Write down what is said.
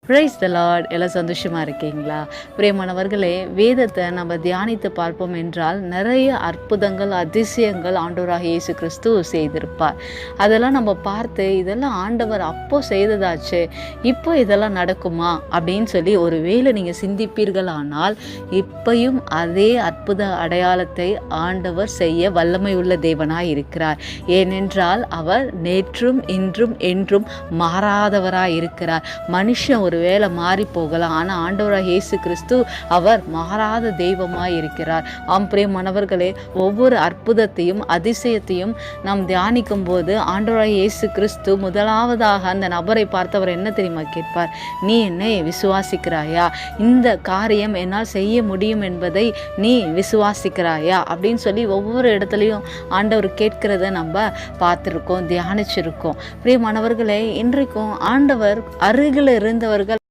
Praise the Lord. எல்லாம் சந்தோஷமாக இருக்கீங்களா? பிரியமானவர்களே, வேதத்தை நம்ம தியானித்து பார்ப்போம் என்றால் நிறைய அற்புதங்கள், அதிசயங்கள் ஆண்டவராக இயேசு கிறிஸ்து செய்திருப்பார். அதெல்லாம் நம்ம பார்த்து இதெல்லாம் ஆண்டவர் அப்போ செய்ததாச்சு, இப்போ இதெல்லாம் நடக்குமா அப்படின்னு சொல்லி ஒரு வேளை நீங்கள் சிந்திப்பீர்களானால், இப்பையும் அதே அற்புத அடையாளத்தை ஆண்டவர் செய்ய வல்லமை உள்ள தேவனாய் இருக்கிறார். ஏனென்றால் அவர் நேற்றும் இன்றும் என்றும் மாறாதவராய் இருக்கிறார். மனுஷன் ஒரு வேளை மாறி போகலாம், ஆனால் ஆண்டவராக இயேசு கிறிஸ்து அவர் மாறாத தெய்வமாய் இருக்கிறார். பிரியமானவர்களே, ஒவ்வொரு அற்புதத்தையும் அதிசயத்தையும் நாம் தியானிக்கும் போது ஆண்டவராக இயேசு கிறிஸ்து முதலாவதாக அந்த நபரை பார்த்தவர் என்ன தெரியுமா கேட்பார்? நீ என்னை விசுவாசிக்கிறாயா? இந்த காரியம் என்னால் செய்ய முடியும் என்பதை நீ விசுவாசிக்கிறாயா அப்படின்னு சொல்லி ஒவ்வொரு இடத்துலையும் ஆண்டவர் கேட்கிறத நம்ம பார்த்துருக்கோம், தியானிச்சிருக்கோம். பிரியமானவர்களே, இன்றைக்கும் ஆண்டவர் அருகில் இருந்தவர்கள்